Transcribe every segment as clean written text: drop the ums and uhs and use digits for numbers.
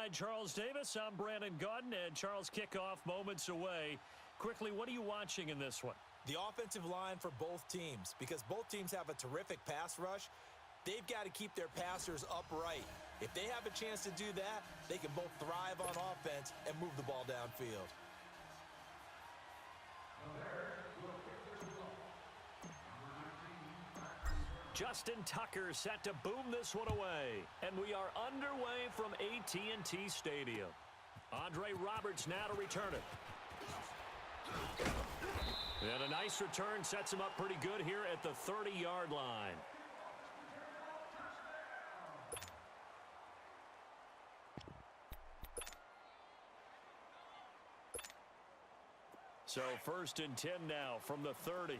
Alongside Charles Davis, I'm Brandon Gaudin, and Charles, kickoff moments away. Quickly, what are you watching in this one? The offensive line for both teams, because both teams have a terrific pass rush. They've got to keep their passers upright. If they have a chance to do that, they can both thrive on offense and move the ball downfield. Justin Tucker set to boom this one away. And we are underway from AT&T Stadium. Andre Roberts now to return it. And a nice return sets him up pretty good here at the 30-yard line. So 1st and 10 now from the 30.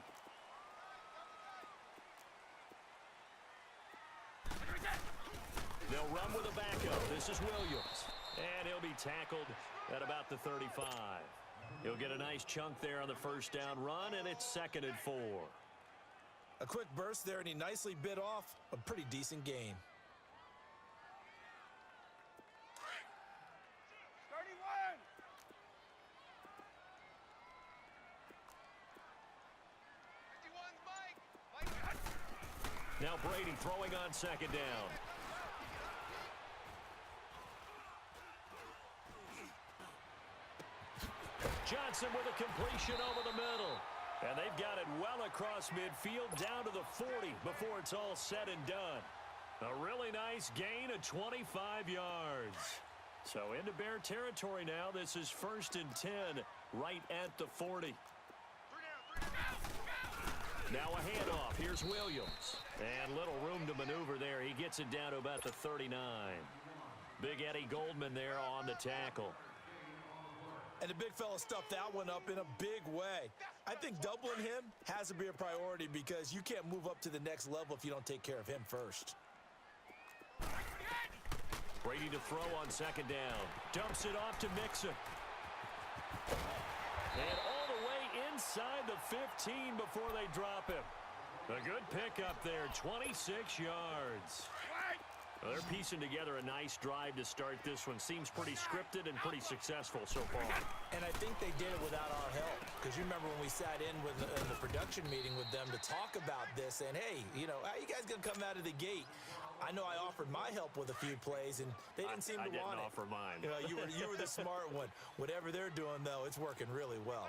They'll run with a backup. This is Williams. And he'll be tackled at about the 35. He'll get a nice chunk there on the first down run, and it's 2nd and 4. A quick burst there, and he nicely bit off a pretty decent gain. Now Brady throwing on 2nd down. Johnson with a completion over the middle. And they've got it well across midfield down to the 40 before it's all said and done. A really nice gain of 25 yards. So into Bear territory now. This is 1st and 10 right at the 40. Now a handoff. Here's Williams. And little room to maneuver there. He gets it down to about the 39. Big Eddie Goldman there on the tackle. And the big fella stuffed that one up in a big way. I think doubling him has to be a priority because you can't move up to the next level if you don't take care of him first. Brady to throw on 2nd down. Dumps it off to Mixon. And all the way inside the 15 before they drop him. A good pickup there, 26 yards. Well, they're piecing together a nice drive to start this one. Seems pretty scripted and pretty successful so far. And I think they did it without our help. Because you remember when we sat in the production meeting with them to talk about this. And, hey, you know, how you guys going to come out of the gate? I know I offered my help with a few plays, and they didn't seem to want it. I didn't offer mine. You know, you were the smart one. Whatever they're doing, though, it's working really well.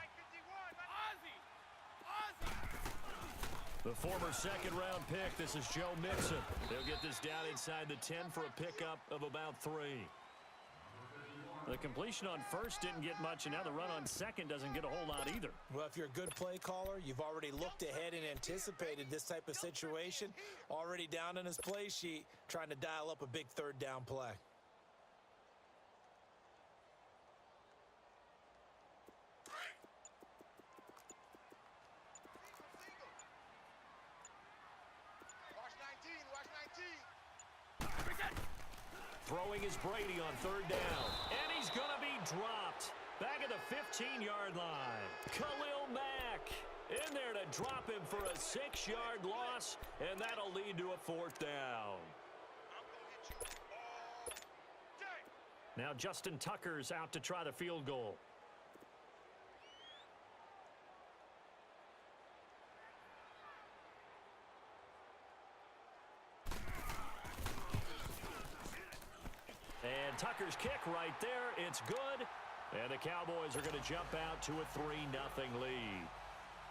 The former 2nd-round pick, this is Joe Mixon. They'll get this down inside the 10 for a pickup of about 3. The completion on 1st didn't get much, and now the run on 2nd doesn't get a whole lot either. Well, if you're a good play caller, you've already looked ahead and anticipated this type of situation. Already down on his play sheet, trying to dial up a big 3rd down play. Throwing is Brady on 3rd down. And he's going to be dropped. Back at the 15-yard line. Khalil Mack in there to drop him for a 6-yard loss. And that'll lead to a 4th down. Now Justin Tucker's out to try the field goal. And Tucker's kick right there. It's good. And the Cowboys are going to jump out to a 3-0 lead.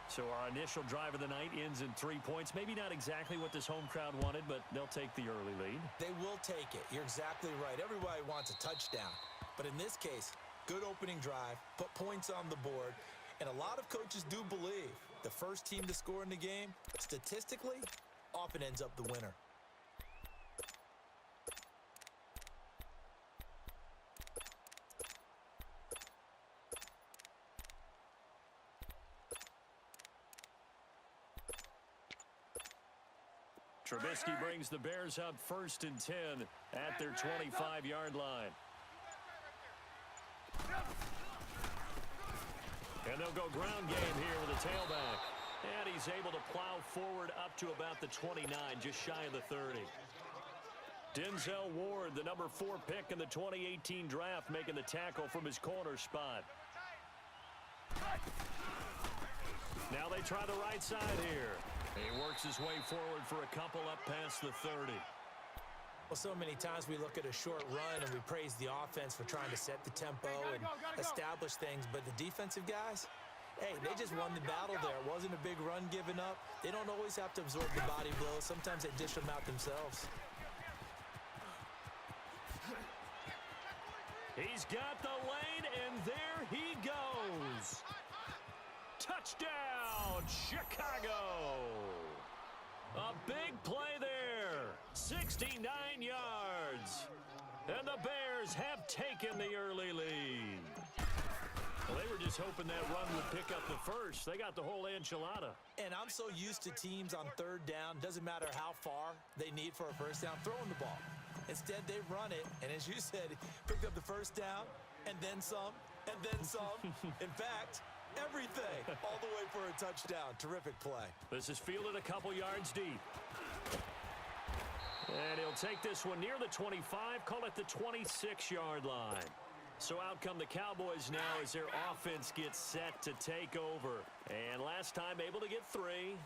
So our initial drive of the night ends in 3 points. Maybe not exactly what this home crowd wanted, but they'll take the early lead. They will take it. You're exactly right. Everybody wants a touchdown. But in this case, good opening drive, put points on the board. And a lot of coaches do believe the first team to score in the game, statistically, often ends up the winner. Trubisky brings the Bears up 1st and 10 at their 25-yard line. And they'll go ground game here with a tailback. And he's able to plow forward up to about the 29, just shy of the 30. Denzel Ward, the number 4 pick in the 2018 draft, making the tackle from his corner spot. Now they try the right side here. He works his way forward for a couple up past the 30. Well, so many times we look at a short run and we praise the offense for trying to set the tempo and establish things, but the defensive guys, hey, they just won the battle there. It wasn't a big run given up. They don't always have to absorb the body blows. Sometimes they dish them out themselves. He's got the lane, and there he goes. Touchdown, Chicago. A big play there, 69 yards. And the Bears have taken the early lead. Well, they were just hoping that run would pick up the first. They got the whole enchilada. And I'm so used to teams on third down, doesn't matter how far they need for a first down, throwing the ball. Instead, they run it, and as you said, picked up the first down, and then some, and then some. In fact, everything, all the way for a touchdown. Terrific play. This is fielded a couple yards deep. And he'll take this one near the 25, call it the 26-yard line. So out come the Cowboys now as their offense gets set to take over. And last time able to get 3.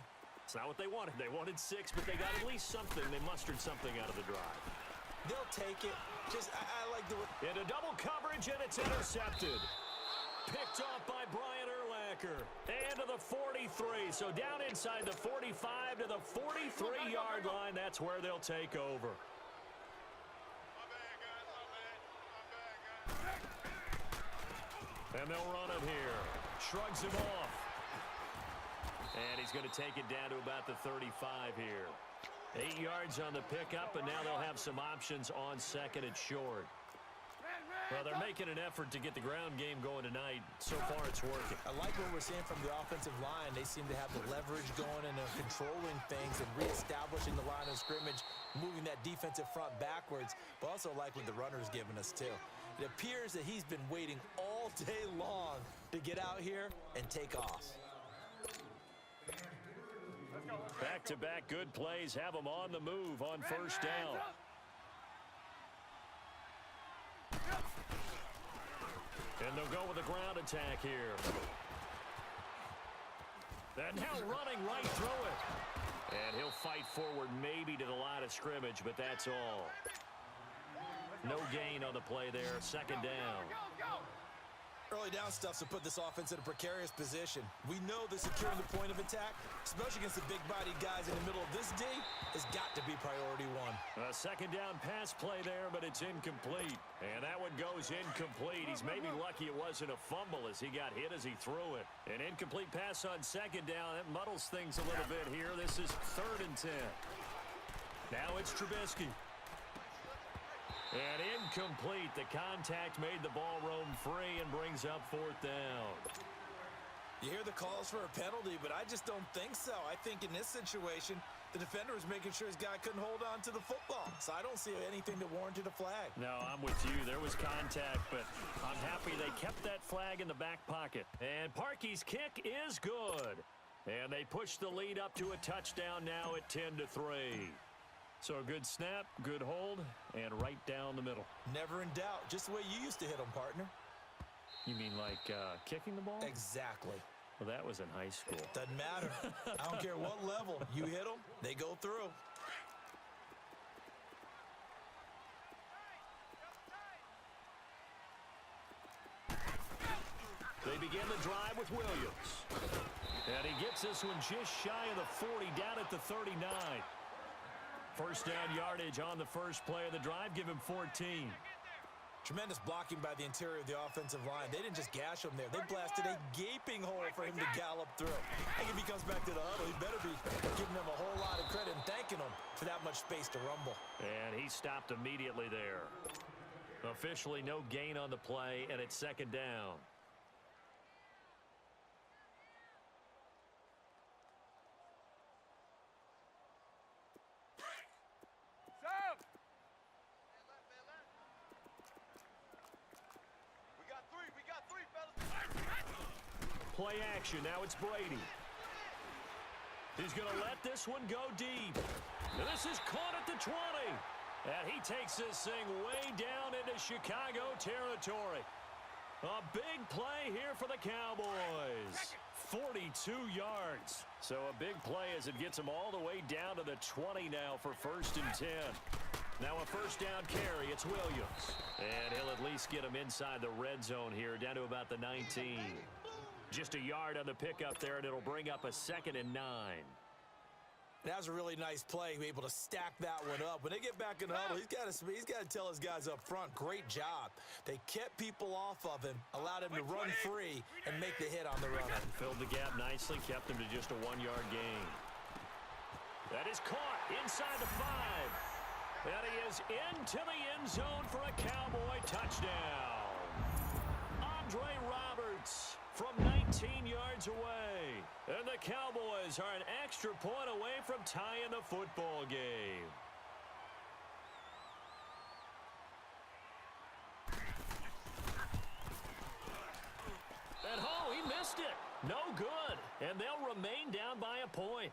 It's not what they wanted. They wanted 6, but they got at least something. They mustered something out of the drive. They'll take it. I like the... Into double coverage, and it's intercepted. Picked off by Brian Urlacher. And to the 43. So down inside the 45 to the 43-yard line. That's where they'll take over. And they'll run him here. Shrugs him off. And he's going to take it down to about the 35 here. 8 yards on the pickup, and now they'll have some options on second and short. Well, they're making an effort to get the ground game going tonight. So far, it's working. I like what we're seeing from the offensive line. They seem to have the leverage going and they're controlling things and reestablishing the line of scrimmage, moving that defensive front backwards, but also like what the runner's giving us, too. It appears that he's been waiting all day long to get out here and take off. Back-to-back good plays have them on the move on first down. And they'll go with a ground attack here. And now running right through it. And he'll fight forward maybe to the line of scrimmage, but that's all. No gain on the play there. Second down. Early down stuff to put this offense in a precarious position. We know that securing the point of attack, especially against the big-bodied guys in the middle of this D, has got to be priority one. A second down pass play there, but it's incomplete. And that one goes incomplete. He's maybe lucky it wasn't a fumble as he got hit as he threw it. An incomplete pass on second down. That muddles things a little bit here. This is 3rd and 10. Now it's Trubisky. And incomplete. The contact made the ball roam free and brings up 4th down. You hear the calls for a penalty, but I just don't think so. I think in this situation, the defender was making sure his guy couldn't hold on to the football. So I don't see anything that warranted a flag. No, I'm with you. There was contact, but I'm happy they kept that flag in the back pocket. And Parkey's kick is good. And they push the lead up to a touchdown now at 10-3. So a good snap, good hold, and right down the middle. Never in doubt. Just the way you used to hit them, partner. You mean like kicking the ball? Exactly. Well, that was in high school. Doesn't matter. I don't care what level. You hit them, they go through. They begin the drive with Williams. And he gets this one just shy of the 40, down at the 39. First down yardage on the first play of the drive. Give him 14. Tremendous blocking by the interior of the offensive line. They didn't just gash him there. They blasted a gaping hole for him to gallop through. I think if he comes back to the huddle, he better be giving them a whole lot of credit and thanking them for that much space to rumble. And he stopped immediately there. Officially no gain on the play, and it's second down. Play action. Now it's Brady. He's going to let this one go deep. And this is caught at the 20. And he takes this thing way down into Chicago territory. A big play here for the Cowboys. 42 yards. So a big play as it gets him all the way down to the 20 now for 1st and 10. Now a first down carry. It's Williams. And he'll at least get him inside the red zone here, down to about the 19. Just a yard on the pickup there, and it'll bring up a 2nd and 9. That was a really nice play, able to stack that one up. When they get back in the huddle, he's got to tell his guys up front, great job. They kept people off of him, allowed him to run free and make the hit on the runner. Filled the gap nicely, kept him to just a 1-yard gain. That is caught inside the 5. And he is into the end zone for a Cowboy touchdown. Andre Roberts from 19 yards away. And the Cowboys are an extra point away from tying the football game. And he missed it. No good. And they'll remain down by a point.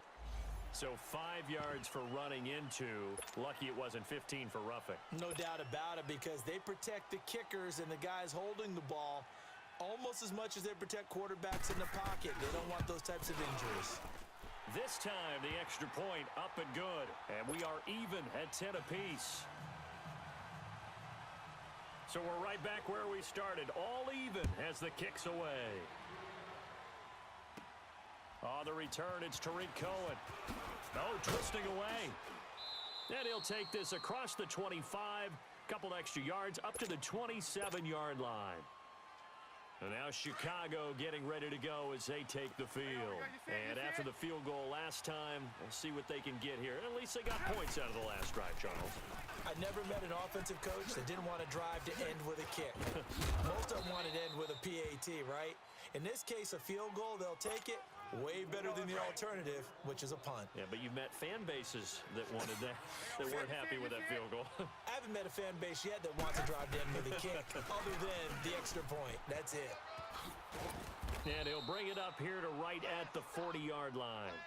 So 5 yards for running into. Lucky it wasn't 15 for roughing. No doubt about it, because they protect the kickers and the guys holding the ball almost as much as they protect quarterbacks in the pocket. They don't want those types of injuries. This time, the extra point up and good. And we are even at 10 apiece. So we're right back where we started. All even as the kick's away. On the return, it's Tariq Cohen. Twisting away. And he'll take this across the 25. Couple extra yards up to the 27-yard line. And now Chicago getting ready to go as they take the field. And after the field goal last time, we'll see what they can get here. At least they got points out of the last drive, Charles. I never met an offensive coach that didn't want to drive to end with a kick. Most of them want to end with a PAT, right? In this case, a field goal, they'll take it. Way better than the alternative, which is a punt. Yeah, but you've met fan bases that wanted that, that weren't happy with that field goal. I haven't met a fan base yet that wants to drive to end with a kick, other than the extra point. That's it. And he'll bring it up here to right at the 40-yard line.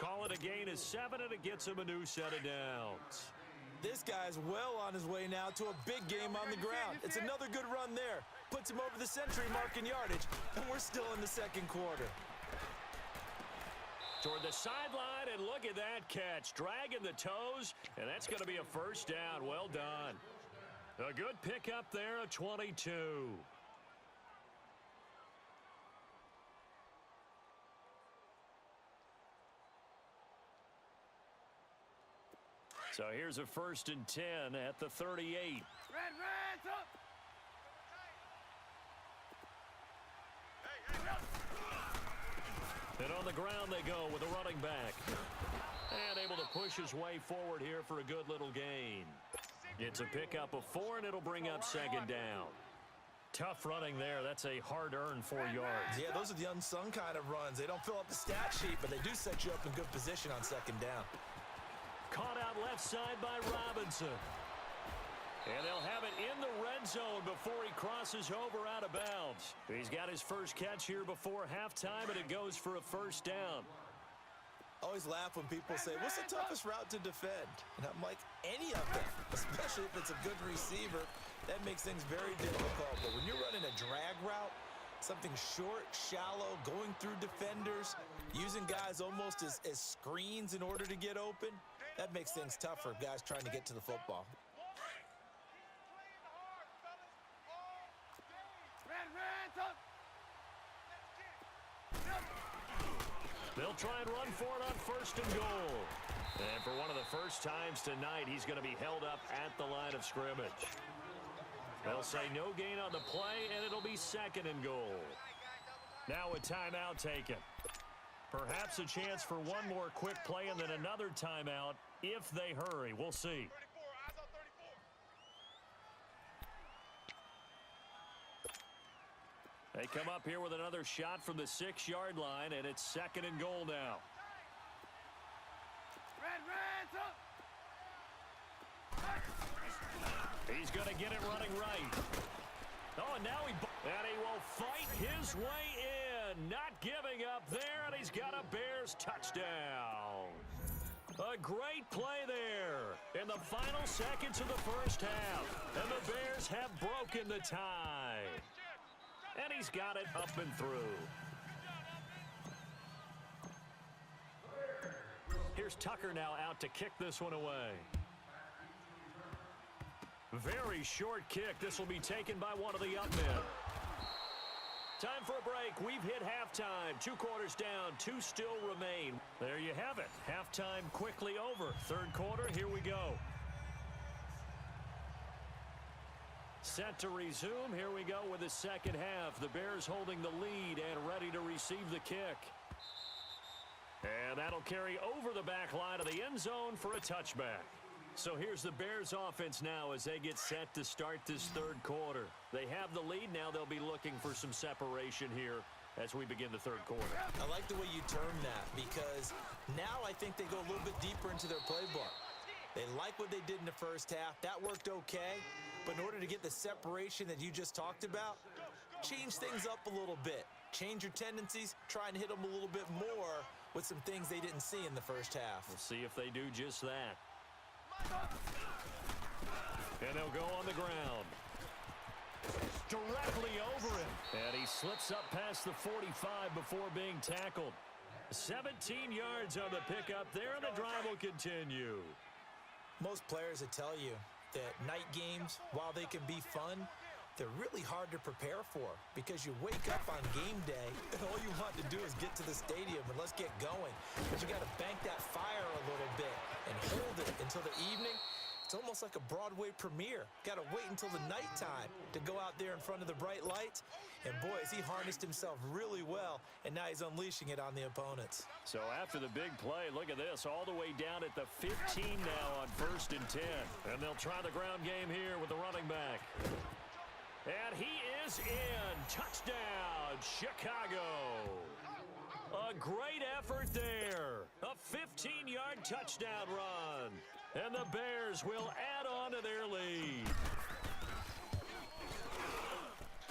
Call it a gain of 7, and it gets him a new set of downs. This guy's well on his way now to a big game on the ground. It's another good run there. Puts him over the century mark in yardage, and we're still in the second quarter. Toward the sideline, and look at that catch. Dragging the toes, and that's going to be a first down. Well done. A good pickup there, a 22. So here's a 1st and 10 at the 38. Reds up! And on the ground they go with a running back. And able to push his way forward here for a good little gain. It's a pickup of 4, and it'll bring up 2nd down. Tough running there. That's a hard-earned 4 yards. Yeah, those are the unsung kind of runs. They don't fill up the stat sheet, but they do set you up in good position on 2nd down. Caught out left side by Robinson. And they'll have it in the red zone before he crosses over out of bounds. He's got his first catch here before halftime, and it goes for a first down. Always laugh when people say, what's the toughest route to defend? And I'm like, any of them, especially if it's a good receiver. That makes things very difficult. But when you're running a drag route, something short, shallow, going through defenders, using guys almost as screens in order to get open, that makes things tough for guys trying to get to the football. They'll try and run for it on 1st and goal. And for one of the first times tonight, he's going to be held up at the line of scrimmage. They'll say no gain on the play, and it'll be 2nd and goal. Now a timeout taken. Perhaps a chance for one more quick play and then another timeout if they hurry. We'll see. They come up here with another shot from the 6-yard line, and it's 2nd and goal now. Reds up! He's going to get it running right. Oh, and now he will fight his way in. Not giving up there, and he's got a Bears touchdown. A great play there in the final seconds of the first half. And the Bears have broken the tie. And he's got it up and through. Here's Tucker now out to kick this one away. Very short kick. This will be taken by one of the up men. Time for a break. We've hit halftime. 2 quarters down. 2 still remain. There you have it. Halftime quickly over. Third quarter, here we go. Set to resume. Here we go with the second half. The Bears holding the lead and ready to receive the kick. And that'll carry over the back line of the end zone for a touchback. So here's the Bears offense now as they get set to start this third quarter. They have the lead. Now they'll be looking for some separation here as we begin the third quarter. I like the way you term that because now I think they go a little bit deeper into their playbook. They like what they did in the first half. That worked okay. But in order to get the separation that you just talked about, change things up a little bit. Change your tendencies. Try and hit them a little bit more with some things they didn't see in the first half. We'll see if they do just that. And they'll go on the ground. Directly over him. And he slips up past the 45 before being tackled. 17 yards on the pickup there, and the drive will continue. Most players will tell you that night games, while they can be fun, they're really hard to prepare for because you wake up on game day and all you want to do is get to the stadium and let's get going. But you got to bank that fire a little bit and hold it until the evening. It's almost like a Broadway premiere. Got to wait until the nighttime to go out there in front of the bright lights. And boy, has he harnessed himself really well, and now he's unleashing it on the opponents. So after the big play, look at this, all the way down at the 15 now on 1st and 10. And they'll try the ground game here with the running back. And he is in. Touchdown, Chicago. A great effort there. A 15-yard touchdown run. And the Bears will add on to their lead.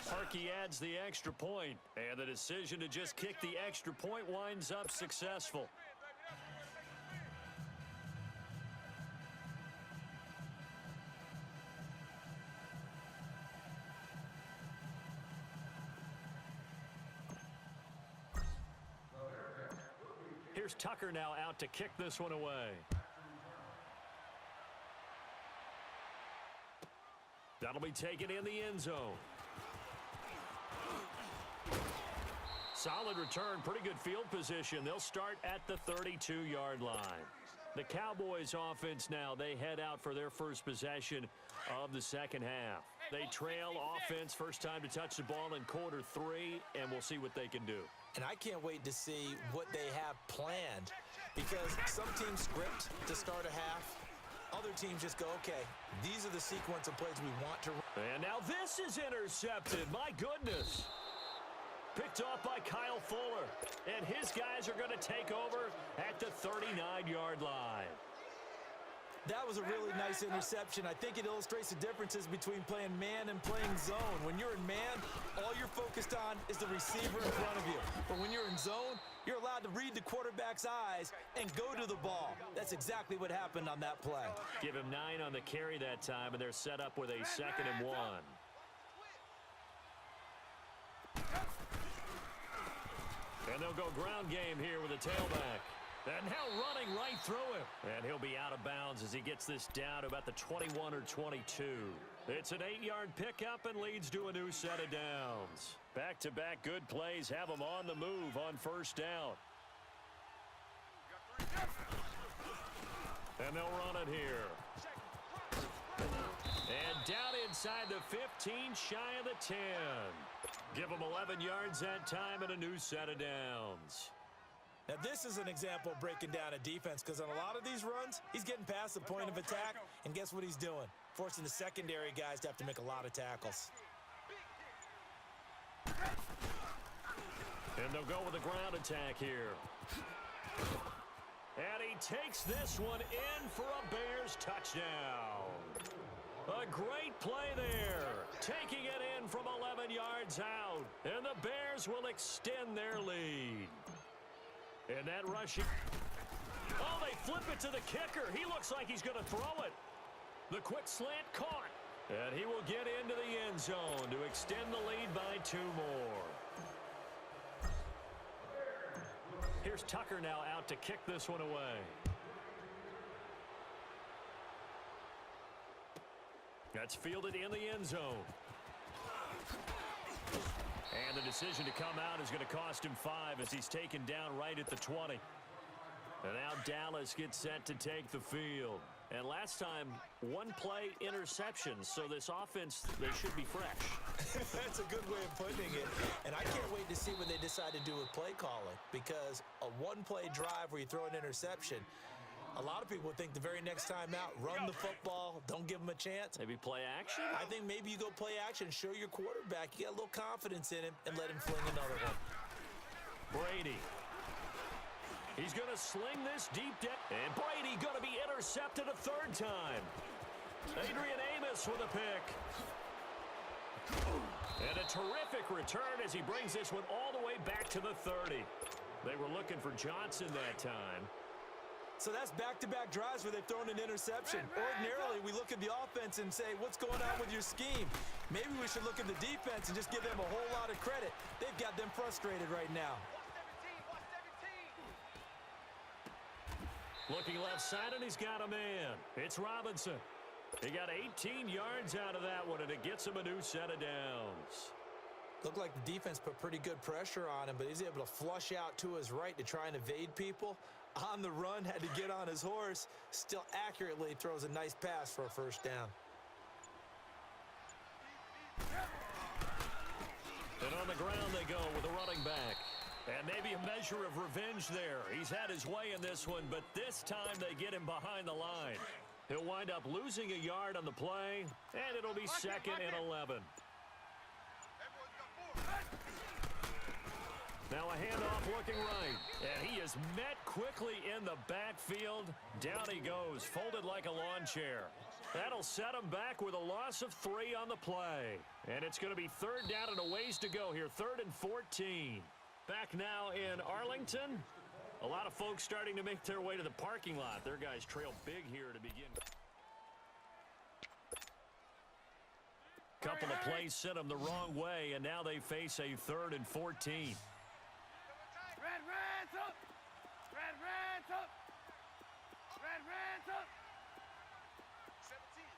Harkey adds the extra point, and the decision to just kick the extra point winds up successful. Here's Tucker now out to kick this one away. That'll be taken in the end zone. Solid return, pretty good field position. They'll start at the 32-yard line. The Cowboys offense now, they head out for their first possession of the second half. They trail offense, first time to touch the ball in quarter 3, and we'll see what they can do. And I can't wait to see what they have planned because some teams script to start a half. Other teams just go, okay, these are the sequence of plays we want to run. And now this is intercepted. My goodness. Picked off by Kyle Fuller. And his guys are going to take over at the 39-yard line. That was a really nice interception. I think it illustrates the differences between playing man and playing zone. When you're in man, all you're focused on is the receiver in front of you. But when you're in zone, you're allowed to read the quarterback's eyes and go to the ball. That's exactly what happened on that play. Give him 9 on the carry that time, and they're set up with a 2nd and 1. And they'll go ground game here with a tailback. And now running right through him. And he'll be out of bounds as he gets this down to about the 21 or 22. It's an 8-yard pickup and leads to a new set of downs. Back-to-back good plays have them on the move on first down. And they'll run it here. And down inside the 15, shy of the 10. Give them 11 yards that time and a new set of downs. Now, this is an example of breaking down a defense because on a lot of these runs, he's getting past the point of attack, and guess what he's doing? Forcing the secondary guys to have to make a lot of tackles. And they'll go with a ground attack here. And he takes this one in for a Bears touchdown. A great play there. Taking it in from 11 yards out. And the Bears will extend their lead. And that rushing. Oh, they flip it to the kicker. He looks like he's going to throw it. The quick slant caught. And he will get into the end zone to extend the lead by 2 more. Here's Tucker now out to kick this one away. That's fielded in the end zone. And the decision to come out is going to cost him 5 as he's taken down right at the 20. And now Dallas gets set to take the field. And last time, 1-play interception. So this offense, they should be fresh. That's a good way of putting it. And I can't wait to see what they decide to do with play calling. Because a 1-play drive where you throw an interception, a lot of people think the very next time out, run the football, don't give them a chance. Maybe play action? I think maybe you go play action, show your quarterback you got a little confidence in him, and let him fling another one. Brady. He's going to sling this deep down. And Brady going to be intercepted a 3rd time. Adrian Amos with a pick. And a terrific return as he brings this one all the way back to the 30. They were looking for Johnson that time. So that's back-to-back drives where they've thrown an interception. Ordinarily, we look at the offense and say, what's going on with your scheme? Maybe we should look at the defense and just give them a whole lot of credit. They've got them frustrated right now. Looking left side, and he's got a man. It's Robinson. He got 18 yards out of that one, and it gets him a new set of downs. Looked like the defense put pretty good pressure on him, but he's able to flush out to his right to try and evade people. On the run, had to get on his horse. Still accurately throws a nice pass for a 1st down. And on the ground they go with a running back. And maybe a measure of revenge there. He's had his way in this one, but this time they get him behind the line. He'll wind up losing a yard on the play, and it'll be 2nd and 11. Now a handoff looking right, and he is met quickly in the backfield. Down he goes, folded like a lawn chair. That'll set him back with a loss of 3 on the play. And it's going to be 3rd down and a ways to go here, 3rd and 14. Back now in Arlington. A lot of folks starting to make their way to the parking lot. Their guys trail big here to begin. Couple of plays sent them the wrong way, and now they face a 3rd and 14. Reds up! Reds up! Reds up!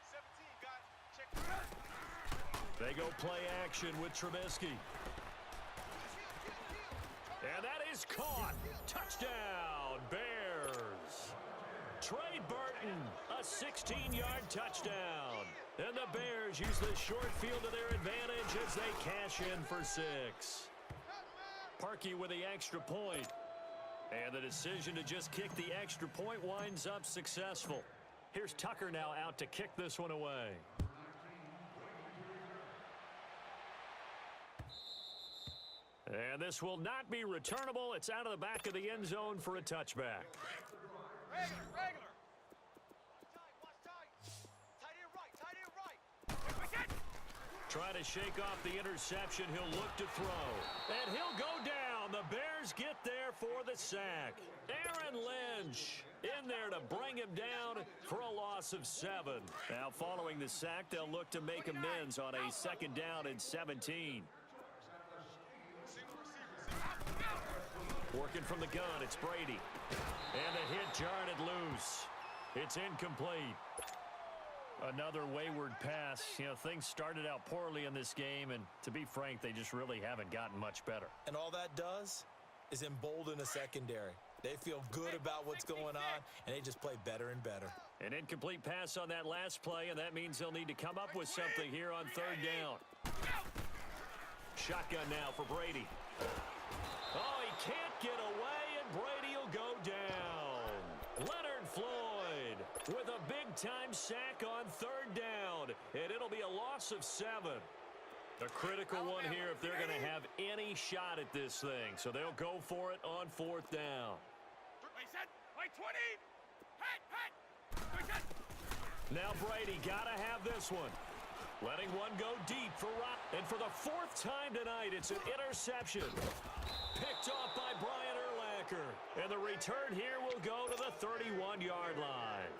17, guys. Check. They go play action with Trubisky. And that is caught. Touchdown, Bears. Trey Burton, a 16-yard touchdown. And the Bears use the short field to their advantage as they cash in for 6. Parkey with the extra point. And the decision to just kick the extra point winds up successful. Here's Tucker now out to kick this one away. And this will not be returnable. It's out of the back of the end zone for a touchback. Regular. Try to shake off the interception. He'll look to throw. And he'll go down. The Bears get there for the sack. Aaron Lynch in there to bring him down for a loss of 7. Now following the sack, they'll look to make amends on a 2nd down and 17. Working from the gun, it's Brady. And the hit jarred it loose. It's incomplete. Another wayward pass. You know, things started out poorly in this game, and to be frank, they just really haven't gotten much better. And all that does is embolden a secondary. They feel good about what's going on, and they just play better and better. An incomplete pass on that last play, and that means they'll need to come up with something here on 3rd down. Shotgun now for Brady. Oh, he can't get away, and Brady will go down. Leonard Floyd with a big-time sack on 3rd down, and it'll be a loss of 7. A critical one here if they're going to have any shot at this thing, so they'll go for it on 4th down. Wait, 20! Now Brady got to have this one. Letting one go deep for Rock. And for the 4th time tonight, it's an interception. Picked off by Brian Urlacher. kicker. And the return here will go to the 31-yard line.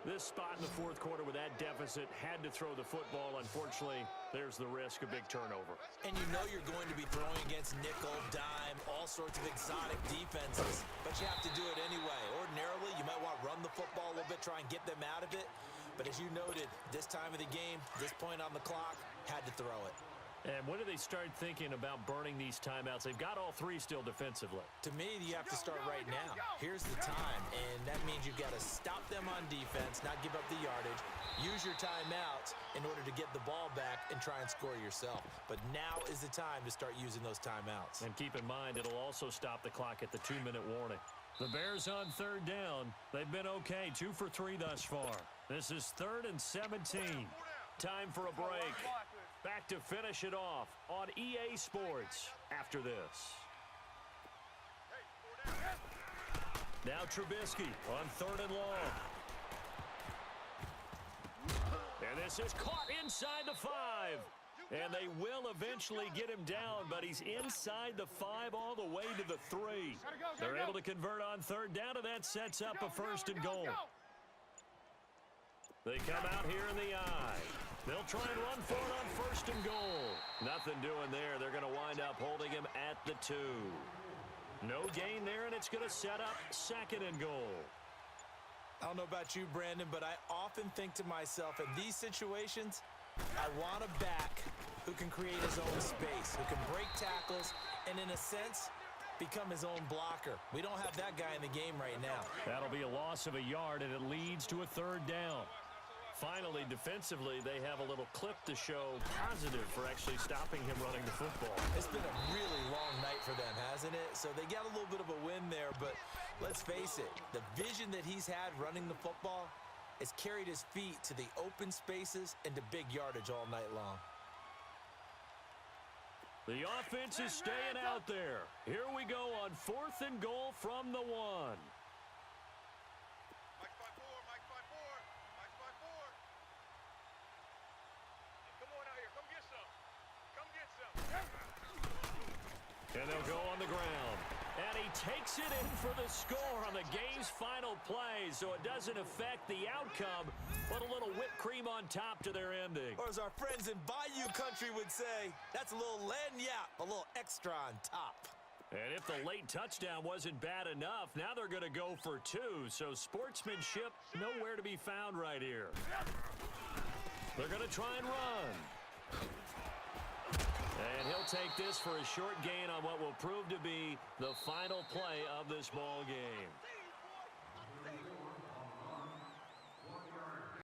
This spot in the fourth quarter with that deficit had to throw the football. Unfortunately, there's the risk of big turnover. And you know you're going to be throwing against nickel, dime, all sorts of exotic defenses, but you have to do it anyway. Ordinarily, you might want to run the football a little bit, try and get them out of it. But as you noted, this time of the game, this point on the clock, had to throw it. And when do they start thinking about burning these timeouts? They've got all three still defensively. To me, you have to start right now. Here's the time, and that means you've got to stop them on defense, not give up the yardage, use your timeouts in order to get the ball back and try and score yourself. But now is the time to start using those timeouts. And keep in mind, it'll also stop the clock at the 2-minute warning. The Bears on third down. They've been okay, 2 for 3 thus far. This is 3rd and 17. Time for a break. Back to finish it off on EA Sports after this. Now Trubisky on 3rd and long. And this is caught inside the 5. And they will eventually get him down, but he's inside the 5 all the way to the 3. They're able to convert on 3rd down, and that sets up a 1st and goal. They come out here in the I. They'll try and run for it on 1st and goal. Nothing doing there. They're going to wind up holding him at the 2. No gain there, and it's going to set up 2nd and goal. I don't know about you, Brandon, but I often think to myself, in these situations, I want a back who can create his own space, who can break tackles, and in a sense, become his own blocker. We don't have that guy in the game right now. That'll be a loss of a yard, and it leads to a 3rd down. Finally, defensively, they have a little clip to show positive for actually stopping him running the football. It's been a really long night for them, hasn't it? So they got a little bit of a win there, but let's face it, the vision that he's had running the football has carried his feet to the open spaces and to big yardage all night long. The offense is staying out there. Here we go on 4th and goal from the 1. And they'll go on the ground. And he takes it in for the score on the game's final play, so it doesn't affect the outcome, but a little whipped cream on top to their ending. Or as our friends in Bayou country would say, that's a little lagniappe, a little extra on top. And if the late touchdown wasn't bad enough, now they're going to go for 2, so sportsmanship nowhere to be found right here. They're going to try and run. And he'll take this for a short gain on what will prove to be the final play of this ball game.